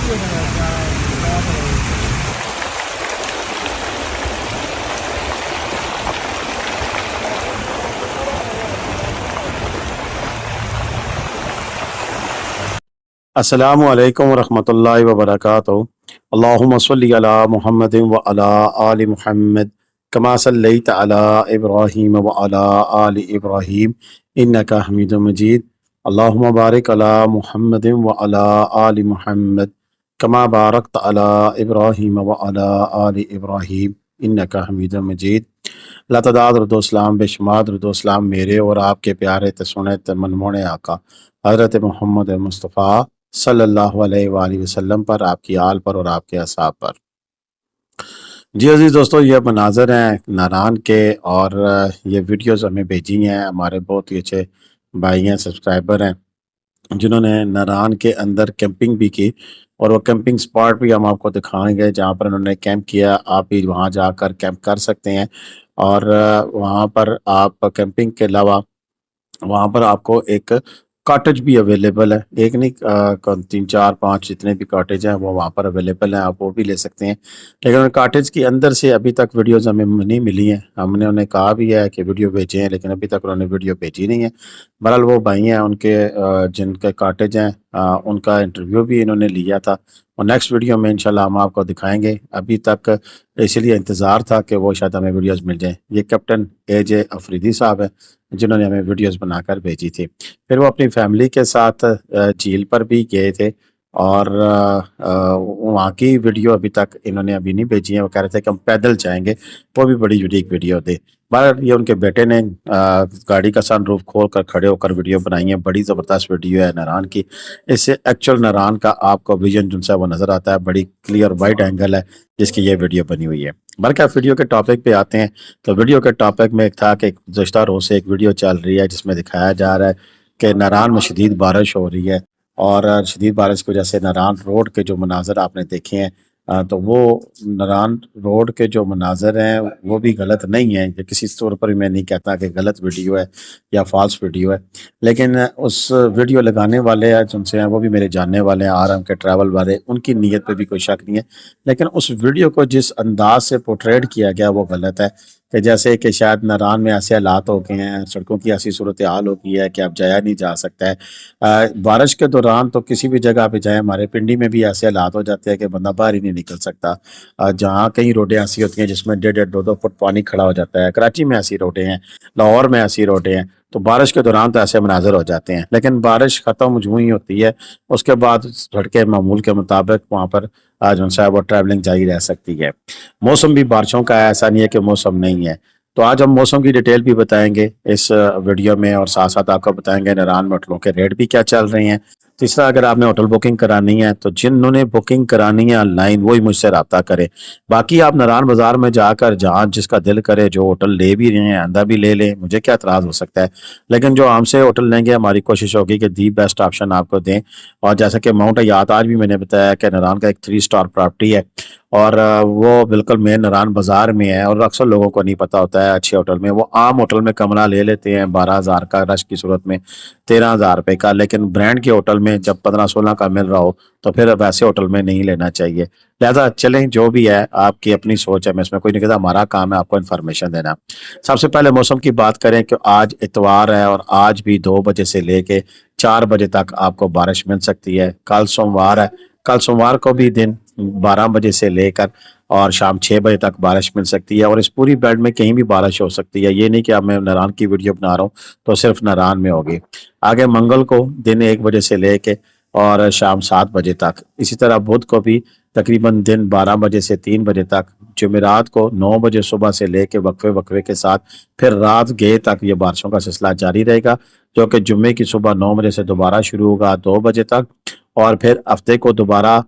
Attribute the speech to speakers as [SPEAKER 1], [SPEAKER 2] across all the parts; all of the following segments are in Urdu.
[SPEAKER 1] السلام علیکم ورحمۃ اللہ وبرکاتہ۔ اللہم صلی علی محمد وعلی آل محمد کما صلیت علی ابراہیم وعلی آل ابراہیم انک حمید مجید۔ اللہم بارک علی محمد وعلی آل محمد کما بارکت علی ابراہیم وعلی آل ابراہیم انک حمید مجید۔ اللہ تعالیٰ درود و اسلام بے شمار درود و اسلام میرے اور آپ کے پیارے سنت منمونے آقا حضرت محمد مصطفیٰ صلی اللہ علیہ وآلہ وسلم پر، آپ کی آل پر اور آپ کے اصحاب پر۔ جی عزیز دوستو، یہ مناظر ہیں ناران کے، اور یہ ویڈیوز ہمیں بھیجی ہیں ہمارے بہت ہی اچھے بھائی ہیں، سبسکرائبر ہیں، جنہوں نے ناران کے اندر کیمپنگ بھی کی، اور وہ کیمپنگ سپاٹ بھی ہم آپ کو دکھائیں گے جہاں پر انہوں نے کیمپ کیا۔ آپ بھی وہاں جا کر کیمپ کر سکتے ہیں، اور وہاں پر آپ کیمپنگ کے علاوہ وہاں پر آپ کو ایک کاٹیج بھی اویلیبل ہے، ایک نہیں 3 4 5 جتنے بھی کاٹیج ہیں وہ وہاں پر اویلیبل ہیں، آپ وہ بھی لے سکتے ہیں۔ لیکن کاٹیج کی اندر سے ابھی تک ویڈیوز ہمیں نہیں ملی ہیں، ہم نے انہیں کہا بھی ہے کہ ویڈیو بھیجیں ہیں، لیکن ابھی تک انہوں نے ویڈیو بھیجی نہیں ہے۔ بہرحال وہ بھائی ہیں، ان کے جن کے کاٹیج ہیں ان کا انٹرویو بھی انہوں نے لیا تھا، اور نیکسٹ ویڈیو میں انشاءاللہ ہم آپ کو دکھائیں گے۔ ابھی تک اس لیے انتظار تھا کہ وہ شاید ہمیں ویڈیوز مل جائیں۔ یہ کیپٹن AJ افریدی صاحب ہیں جنہوں نے ہمیں ویڈیوز بنا کر بھیجی تھی۔ پھر وہ اپنی فیملی کے ساتھ جھیل پر بھی گئے تھے، اور وہاں کی ویڈیو ابھی تک انہوں نے ابھی نہیں بھیجی ہے۔ وہ کہہ رہے تھے کہ ہم پیدل جائیں گے، وہ بھی بڑی یونیک ویڈیو تھی۔ بہرحال یہ ان کے بیٹے نے گاڑی کا سن روف کھول کر کھڑے ہو کر ویڈیو بنائی ہے، بڑی زبردست ویڈیو ہے ناران کی۔ اس سے ایکچوئل ناران کا آپ کو ویژن جن سے وہ نظر آتا ہے، بڑی کلیئر وائڈ اینگل ہے جس کی یہ ویڈیو بنی ہوئی ہے۔ بلکہ ویڈیو کے ٹاپک پہ آتے ہیں، تو ویڈیو کے ٹاپک میں ایک تھا کہ گزشتہ روز سے ایک ویڈیو چل رہی ہے جس میں دکھایا جا رہا ہے کہ ناران میں شدید بارش ہو رہی ہے، اور شدید بارش کی وجہ سے ناران روڈ کے جو مناظر آپ نے دیکھے ہیں، تو وہ ناران روڈ کے جو مناظر ہیں وہ بھی غلط نہیں ہیں، یہ کسی طور پر میں نہیں کہتا کہ غلط ویڈیو ہے یا فالس ویڈیو ہے، لیکن اس ویڈیو لگانے والے ہیں جن سے ہیں وہ بھی میرے جاننے والے ہیں، RM کے ٹریول والے، ان کی نیت پہ بھی کوئی شک نہیں ہے، لیکن اس ویڈیو کو جس انداز سے پورٹریٹ کیا گیا وہ غلط ہے، کہ جیسے کہ شاید ناران میں ایسے حالات ہو گئے ہیں، سڑکوں کی ایسی صورتحال ہو گئی ہے کہ اب جایا نہیں جا سکتا ہے۔ بارش کے دوران تو کسی بھی جگہ پہ جائیں، ہمارے پنڈی میں بھی ایسے حالات ہو جاتے ہیں کہ بندہ باہر ہی نہیں نکل سکتا، جہاں کئی روڈیں ایسی ہوتی ہیں جس میں 1.5 2 فٹ پانی کھڑا ہو جاتا ہے۔ کراچی میں ایسی روڈیں ہیں، لاہور میں ایسی روڈیں ہیں، تو بارش کے دوران تو ایسے مناظر ہو جاتے ہیں، لیکن بارش ختم جو ہی ہوتی ہے اس کے بعد جھڑکے معمول کے مطابق وہاں پر جو ہے وہ ٹریولنگ جاری رہ سکتی ہے۔ موسم بھی بارشوں کا ہے، ایسا نہیں ہے کہ موسم نہیں ہے۔ تو آج ہم موسم کی ڈیٹیل بھی بتائیں گے اس ویڈیو میں، اور ساتھ ساتھ آپ کو بتائیں گے ناران میں ہوٹلوں کے ریٹ بھی کیا چل رہے ہیں۔ تیسرا، اگر آپ نے ہوٹل بکنگ کرانی ہے تو جنہوں نے بکنگ کرانی ہے آن لائن وہی مجھ سے رابطہ کرے۔ باقی آپ ناران بازار میں جا کر جہاں جس کا دل کرے، جو ہوٹل لے بھی رہے ہیں آندہ بھی لے لیں، مجھے کیا اعتراض ہو سکتا ہے، لیکن جو ہم سے ہوٹل لیں گے ہماری کوشش ہوگی کہ دی بیسٹ آپشن آپ کو دیں۔ اور جیسا کہ ماؤنٹ حیات آج بھی میں نے بتایا کہ ناران کا ایک 3 سٹار پراپرٹی ہے، اور وہ بالکل مین ناران بازار میں ہے، اور اکثر لوگوں کو نہیں پتہ ہوتا ہے اچھے ہوٹل میں وہ عام ہوٹل میں کمرہ لے لیتے ہیں 12,000 کا، رش کی صورت میں 13,000 روپے کا، لیکن برانڈ کے ہوٹل میں جب 15-16 کا مل رہا ہو تو پھر ویسے ہوٹل میں نہیں لینا چاہیے۔ لہذا چلیں، جو بھی ہے آپ کی اپنی سوچ ہے، میں اس میں کوئی نہیں کہتا، ہمارا کام ہے آپ کو انفارمیشن دینا۔ سب سے پہلے موسم کی بات کریں کہ آج اتوار ہے، اور آج بھی 2 بجے سے لے کے 4 بجے تک آپ کو بارش مل سکتی ہے۔ کل سوموار ہے، کل سوموار کو بھی دن 12 بجے سے لے کر اور شام 6 بجے تک بارش مل سکتی ہے، اور اس پوری بیلٹ میں کہیں بھی بارش ہو سکتی ہے، یہ نہیں کہ اب میں ناران کی ویڈیو بنا رہا ہوں تو صرف ناران میں ہوگی۔ آگے منگل کو دن 1 بجے سے لے کے اور شام 7 بجے تک، اسی طرح بدھ کو بھی تقریباً دن 12 بجے سے 3 بجے تک، جمعرات کو 9 بجے صبح سے لے کے وقفے کے ساتھ پھر رات گئے تک یہ بارشوں کا سلسلہ جاری رہے گا، جو کہ جمعے کی صبح 9 بجے سے دوبارہ شروع ہوگا 2 بجے تک، اور پھر ہفتے کو دوبارہ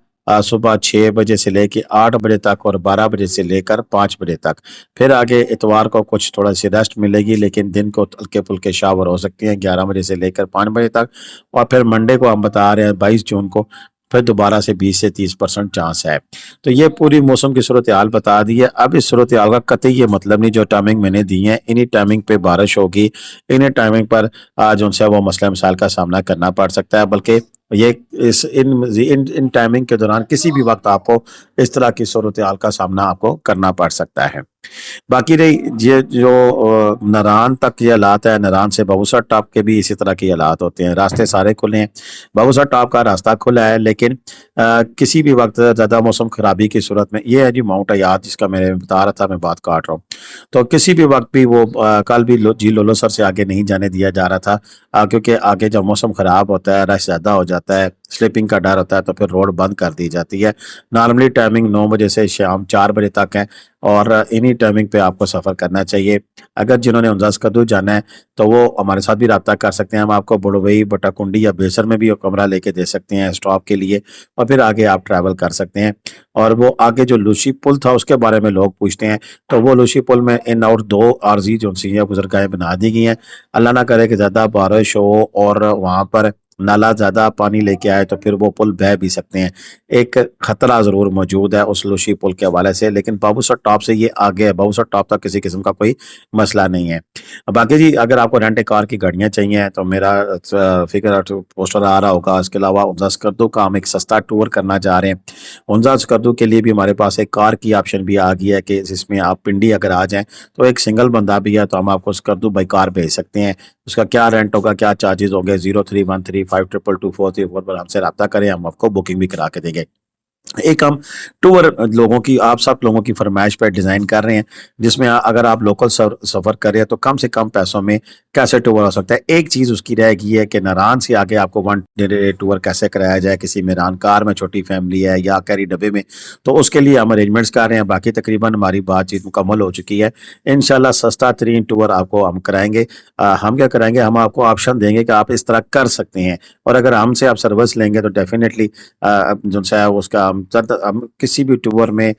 [SPEAKER 1] صبح 6 بجے سے لے کے 8 بجے تک، اور 12 بجے سے لے کر 5 بجے تک۔ پھر آگے اتوار کو کچھ تھوڑا سی ریسٹ ملے گی، لیکن دن کو ہلکے پھلکے شاور ہو سکتے ہیں 11 بجے سے لے کر 5 بجے تک، اور پھر منڈے کو ہم بتا رہے ہیں 22 جون کو پھر دوبارہ سے 20 سے 30% چانس ہے۔ تو یہ پوری موسم کی صورتحال بتا دی ہے۔ اب اس صورتحال کا قطعی یہ مطلب نہیں جو ٹائمنگ میں نے دی ہے انہی ٹائمنگ پہ بارش ہوگی، انہی ٹائمنگ پر جو ان سے وہ مسئلہ مسائل کا سامنا کرنا پڑ سکتا ہے، بلکہ یہ ان ٹائمنگ کے دوران کسی بھی وقت آپ کو اس طرح کی صورتحال کا سامنا آپ کو کرنا پڑ سکتا ہے۔ باقی رہی یہ جو نران تک یہ حالات ہے، نران سے بابوسر ٹاپ کے بھی اسی طرح کے حالات ہوتے ہیں، راستے سارے کھلے ہیں، بابوسر ٹاپ کا راستہ کھلا ہے، لیکن کسی بھی وقت زیادہ موسم خرابی کی صورت میں یہ ہے جی ماؤنٹ حیات جس کا میں بتا رہا تھا، میں بات کاٹ رہا ہوں، تو کسی بھی وقت بھی وہ کل بھی جی لولو سر سے آگے نہیں جانے دیا جا رہا تھا، کیونکہ آگے جب موسم خراب ہوتا ہے، رش زیادہ ہو جاتا ہے، سلیپنگ کا ڈر ہوتا ہے، تو پھر روڈ بند کر دی جاتی ہے۔ نارملی ٹائمنگ 9 بجے سے شام 4 بجے تک ہے، اور انہی ٹائمنگ پہ آپ کو سفر کرنا چاہیے۔ اگر جنہوں نے ہنزا اسکردو جانا ہے تو وہ ہمارے ساتھ بھی رابطہ کر سکتے ہیں، ہم آپ کو بڑوئی، بٹا کنڈی یا بیسر میں بھی کمرہ لے کے دے سکتے ہیں اسٹاپ کے لیے، اور پھر آگے آپ ٹریول کر سکتے ہیں۔ اور وہ آگے جو لوشی پل تھا اس کے بارے میں لوگ پوچھتے ہیں، تو وہ لوشی پل میں ان آؤٹ 2 عارضی جو سی ہیں گزرگاہیں بنا دی گئی ہیں، اللہ نہ کرے کہ زیادہ بارش ہو اور وہاں پر نالا زیادہ پانی لے کے آئے تو پھر وہ پل بہہ بھی سکتے ہیں، ایک خطرہ ضرور موجود ہے اس لوشی پل کے حوالے سے، لیکن بابوسر ٹاپ سے یہ آگے ہے، بابوسر ٹاپ تک کسی قسم کا کوئی مسئلہ نہیں ہے۔ باقی جی اگر آپ کو رینٹ کار کی گاڑیاں چاہیے تو میرا فکر پوسٹر آ رہا ہوگا، اس کے علاوہ ہنزا اسکردو کا ہم ایک سستا ٹور کرنا چاہ رہے ہیں۔ ہنزا اسکردو کے لیے بھی ہمارے پاس ایک کار کی آپشن بھی آ گئی ہے کہ جس میں آپ پنڈی اگر آ جائیں تو ایک سنگل بندہ بھی ہے تو ہم آپ کو اسکردو بائی کار بھیج سکتے ہیں، اس کا کیا رینٹ ہوگا، کیا چارجز ہوں گے، 031352222434 پر ہم سے رابطہ کریں، ہم آپ کو بکنگ بھی کرا کے دیں گے۔ ایک ہم ٹور لوگوں کی، آپ سب لوگوں کی فرمائش پہ ڈیزائن کر رہے ہیں، جس میں اگر آپ لوکل سفر کر رہے ہیں تو کم سے کم پیسوں میں کیسے ٹور ہو سکتا ہے۔ ایک چیز اس کی رہ گئی ہے کہ ناران سے آگے آپ کو 1 ڈے ٹور کیسے کرایا جائے، کسی میران کار میں چھوٹی فیملی ہے یا کیری ڈبے میں، تو اس کے لیے ہم ارینجمنٹس کر رہے ہیں۔ باقی تقریباً ہماری بات چیت مکمل ہو چکی ہے، انشاءاللہ سستا ترین ٹور آپ کو ہم کرائیں گے۔ ہم کیا کریں گے، ہم آپ کو آپشن دیں گے کہ آپ اس طرح کر سکتے ہیں، اور اگر ہم سے آپ سروس لیں گے تو ڈیفینیٹلی جو ہے اس کا ہم کسی بھی ٹور میں،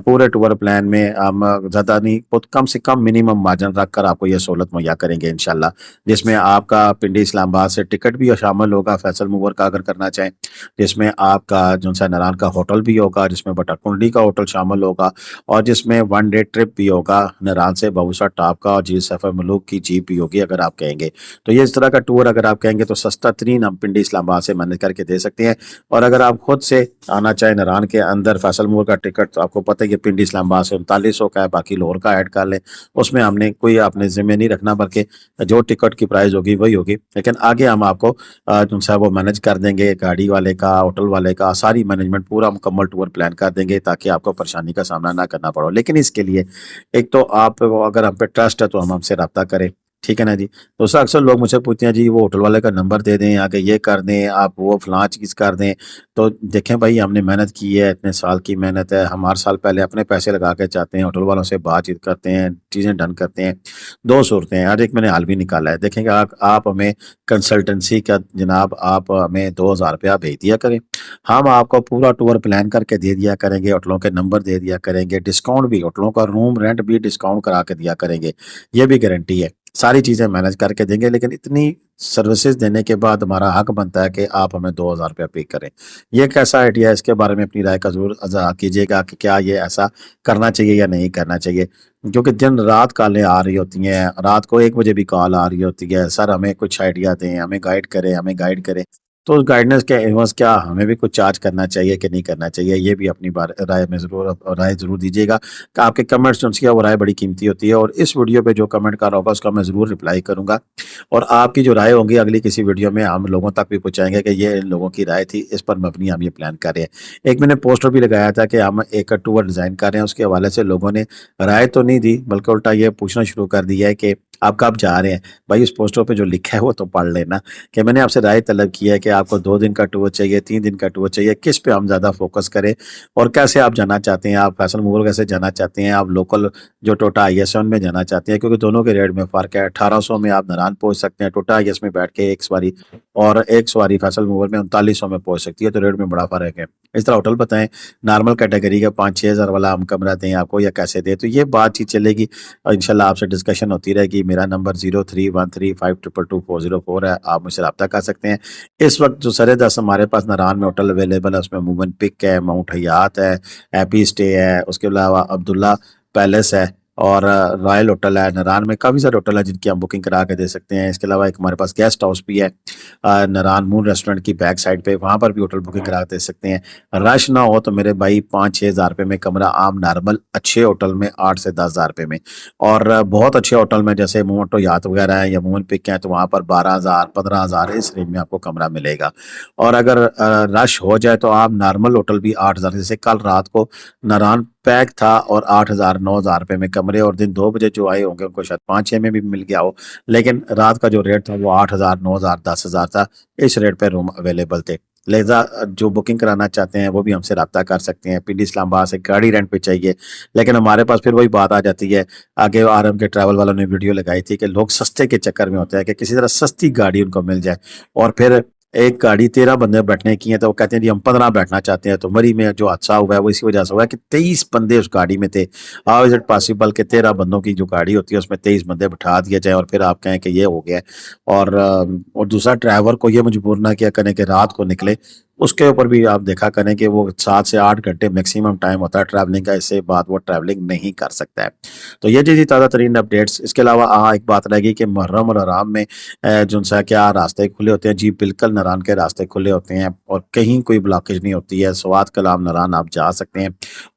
[SPEAKER 1] پورے ٹور پلان میں ہم زیادہ نہیں، بہت کم سے کم منیمم مارجن رکھ کر آپ کو یہ سہولت مہیا کریں گے انشاءاللہ، جس میں آپ کا پنڈی اسلام آباد سے ٹکٹ بھی شامل ہوگا فیصل موور کا اگر کرنا چاہیں، جس میں آپ کا جو ہے ناران کا ہوٹل بھی ہوگا، جس میں بٹا کنڈی کا ہوٹل شامل ہوگا، اور جس میں 1 ڈے ٹرپ بھی ہوگا ناران سے بابوسر ٹاپ کا، اور جی سفر ملوک کی جیپ بھی ہوگی اگر آپ کہیں گے تو۔ یہ اس طرح کا ٹور اگر آپ کہیں گے تو سستا ترین ہم پنڈی اسلام آباد سے مینج کر کے دے سکتے ہیں، اور اگر آپ خود سے آنا چاہیں ناران کے اندر فیصل موور کا ٹکٹ، تو آپ کو پتہ ہے کہ پنڈی اسلام آباد سے 3900 کا ہے، باقی لاہور کا ایڈ کر لیں، اس میں ہم نے کوئی اپنے ذمہ نہیں رکھنا، بلکہ جو ٹکٹ کی پرائز ہوگی وہی ہوگی، لیکن آگے ہم آپ کو جو ہے وہ مینج کر دیں گے، گاڑی والے کا، ہوٹل والے کا، ساری مینجمنٹ پورا مکمل ٹور پلان کر دیں گے تاکہ آپ کو پریشانی کا سامنا نہ کرنا پڑو۔ لیکن اس کے لیے ایک تو آپ اگر ہم پہ ٹرسٹ ہے تو ہم سے رابطہ کریں، ٹھیک ہے نا جی۔ دوسرا اکثر لوگ مجھ سے پوچھتے ہیں جی وہ ہوٹل والے کا نمبر دے دیں، آگے یہ کر دیں، آپ وہ فلاں چیز کر دیں، تو دیکھیں بھائی ہم نے محنت کی ہے، اتنے سال کی محنت ہے، ہم ہر سال پہلے اپنے پیسے لگا کے چاہتے ہیں، ہوٹل والوں سے بات چیت کرتے ہیں، چیزیں ڈن کرتے ہیں۔ 2 صورتیں ہیں، آج ایک میں نے حال بھی نکالا ہے، دیکھیں کہ آپ ہمیں کنسلٹنسی کا جناب آپ ہمیں 2000 روپیہ بھیج دیا کریں، ہم آپ کو پورا ٹور پلان کر کے دے دیا کریں گے، ہوٹلوں کے نمبر دے دیا کریں گے، ڈسکاؤنٹ بھی، ہوٹلوں کا روم رینٹ بھی ڈسکاؤنٹ کرا کے دیا کریں گے، یہ بھی گارنٹی ہے، ساری چیزیں مینج کر کے دیں گے، لیکن اتنی سروسز دینے کے بعد ہمارا حق بنتا ہے کہ آپ ہمیں 2000 روپیہ پے کریں۔ یہ کیسا آئیڈیا ہے، اس کے بارے میں اپنی رائے کا ضرور اظہار کیجیے گا کہ کیا یہ ایسا کرنا چاہیے یا نہیں کرنا چاہیے، کیونکہ دن رات کالیں آ رہی ہوتی ہیں، رات کو 1 بجے بھی کال آ رہی ہوتی ہے، سر ہمیں کچھ آئیڈیا دیں، ہمیں گائیڈ کریں، ہمیں گائیڈ کریں، تو اس گائیڈنس کے ایونس کیا ہمیں بھی کچھ چارج کرنا چاہیے کہ نہیں کرنا چاہیے، یہ بھی اپنی رائے میں ضرور دیجیے گا کہ آپ کے کمنٹس جو ہیں وہ رائے بڑی قیمتی ہوتی ہے، اور اس ویڈیو پہ جو کمنٹ کر رہا ہوگا اس کا میں ضرور رپلائی کروں گا، اور آپ کی جو رائے ہوگی اگلی کسی ویڈیو میں ہم لوگوں تک بھی پہنچائیں گے کہ یہ ان لوگوں کی رائے تھی، اس پر مبنی ہم یہ پلان کر رہے ہیں۔ ایک میں نے پوسٹر بھی لگایا تھا کہ ہم ایک ٹور ڈیزائن کر رہے ہیں، اس کے حوالے سے لوگوں نے رائے تو نہیں دی بلکہ الٹا یہ پوچھنا شروع کر دیا ہے کہ آپ کب جا رہے ہیں۔ بھائی اس پوسٹر پہ جو لکھا ہے وہ تو پڑھ لینا، کہ میں نے آپ سے رائے طلب کی ہے کہ آپ کو 2 دن کا ٹور چاہیے، 3 دن کا ٹور چاہیے، کس پہ ہم زیادہ فوکس کریں اور کیسے آپ جانا چاہتے ہیں، آپ فیصل موور کیسے جانا چاہتے ہیں، آپ لوکل جو ٹوٹا آئی ایس میں جانا چاہتے ہیں، کیونکہ دونوں کے ریٹ میں فرق ہے۔ 1800 میں آپ ناران پہنچ سکتے ہیں ٹوٹا آئی ایس میں بیٹھ کے ایک سواری، اور ایک سواری فیصل موور میں 3900 میں پہنچ سکتی ہے، تو ریٹ میں بڑا فرق ہے۔ اس طرح ہوٹل بتائیں نارمل کیٹیگری کا 5-6 ہزار والا ہم کمرہ دیں آپ کو یا کیسے دیں، تو یہ بات چیت چلے گی، اور انشاءاللہ آپ سے ڈسکشن ہوتی رہے گی۔ میرا نمبر 031352222404 ہے، آپ مجھ سے رابطہ کر سکتے ہیں۔ اس وقت جو سر 10 ہمارے پاس ناران میں ہوٹل اویلیبل ہے، اس میں مومن پک ہے، ماؤنٹ حیات ہے، ہیپی اسٹے ہے، اس کے علاوہ عبداللہ پیلس ہے، اور رائل ہوٹل ہے نران میں، کافی سارے ہوٹل ہیں جن کی ہم بکنگ کرا کے دے سکتے ہیں۔ اس کے علاوہ ایک ہمارے پاس گیسٹ ہاؤس بھی ہے نران مون ریسٹورنٹ کی بیک سائڈ پہ، وہاں پر بھی ہوٹل بکنگ کرا کے دے سکتے ہیں۔ رش نہ ہو تو میرے بھائی 5-6 ہزار روپے میں کمرہ عام نارمل اچھے ہوٹل میں 8 سے 10 ہزار روپے میں، اور بہت اچھے ہوٹل میں جیسے مومنٹو یات وغیرہ ہیں یا مومن پک ہیں تو وہاں پر 12,000 15,000 اس رینج میں آپ کو کمرہ ملے گا۔ اور اگر رش ہو جائے تو آپ نارمل ہوٹل بھی 8 ہزار، جیسے کل رات کو ناران پیک تھا اور 8,000 9,000 روپے میں کمرے، اور دن 2 بجے جو آئے ہوں گے ان کو شاید 5-6 میں بھی مل گیا ہو، لیکن رات کا جو ریٹ تھا وہ 8,000 9,000 10,000 تھا، اس ریٹ پہ روم اویلیبل تھے۔ لہذا جو بکنگ کرانا چاہتے ہیں وہ بھی ہم سے رابطہ کر سکتے ہیں۔ پی ڈی اسلام آباد سے گاڑی رینٹ پہ چاہیے، لیکن ہمارے پاس پھر وہی بات آ جاتی ہے، آگے آرم کے ٹریول والوں نے ویڈیو لگائی تھی کہ لوگ سستے کے چکر میں ہوتے ہیں کہ کسی طرح سستی گاڑی ان کو مل جائے، اور پھر ایک گاڑی 13 بندے بیٹھنے کی ہیں تو وہ کہتے ہیں جی ہم 15 بیٹھنا چاہتے ہیں۔ تو مری میں جو حادثہ ہوا ہے وہ اسی وجہ سے ہوا ہے کہ 23 بندے اس گاڑی میں تھے۔ ہاؤ از اٹ پاسبل کہ 13 بندوں کی جو گاڑی ہوتی ہے اس میں 23 بندے بٹھا دیے جائیں اور پھر آپ کہیں کہ یہ ہو گیا ہے؟ اور دوسرا ڈرائیور کو یہ مجبور نہ کیا کریں کہ رات کو نکلے، اس کے اوپر بھی آپ دیکھا کریں کہ وہ 7 سے 8 گھنٹے میکسیمم ٹائم ہوتا ہے ٹریولنگ کا، اس سے بعد وہ ٹریولنگ نہیں کر سکتا ہے۔ تو یہ جی تازہ ترین اپڈیٹس۔ اس کے علاوہ ایک بات رہ گئی کہ محرم اور حرام میں جو سا کیا راستے کھلے ہوتے ہیں؟ جی بالکل، نران کے راستے کھلے ہوتے ہیں اور کہیں کوئی بلاکیج نہیں ہوتی ہے۔ سوات کلام نران آپ جا سکتے ہیں،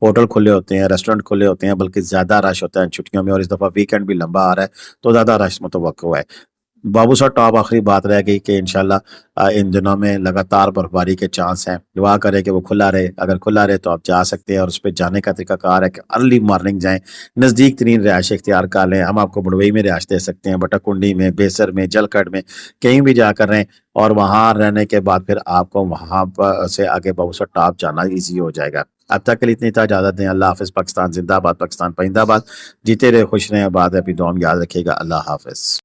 [SPEAKER 1] ہوٹل کھلے ہوتے ہیں، ریسٹورنٹ کھلے ہوتے ہیں، بلکہ زیادہ رش ہوتا ہے چھٹیوں میں، اور اس دفعہ ویکینڈ بھی لمبا آ رہا ہے تو زیادہ رش متوقع ہے۔ بابو صاحب ٹاپ آخری بات رہ گئی کہ انشاءاللہ ان دنوں میں لگاتار برفباری کے چانس ہیں، دعا کرے کہ وہ کھلا رہے۔ اگر کھلا رہے تو آپ جا سکتے ہیں، اور اس پہ جانے کا طریقہ کار ہے کہ ارلی مارننگ جائیں، نزدیک ترین رہائش اختیار کر لیں۔ ہم آپ کو بڑوئی میں رہائش دے سکتے ہیں، بٹا کنڈی میں، بیسر میں، جلکڑ میں، کہیں بھی جا کر رہیں، اور وہاں رہنے کے بعد پھر آپ کو وہاں سے آگے بابو صاحب ٹاپ جانا ایزی ہو جائے گا۔ اب تک کے لیے اتنی اجازت دیں۔ اللہ حافظ۔ پاکستان زندہ باد، پاکستان پائندہ باد، جیتے رہے، خوش رہیں، آباد ہے، اپنی دعا میں یاد رکھیے گا۔ اللہ حافظ۔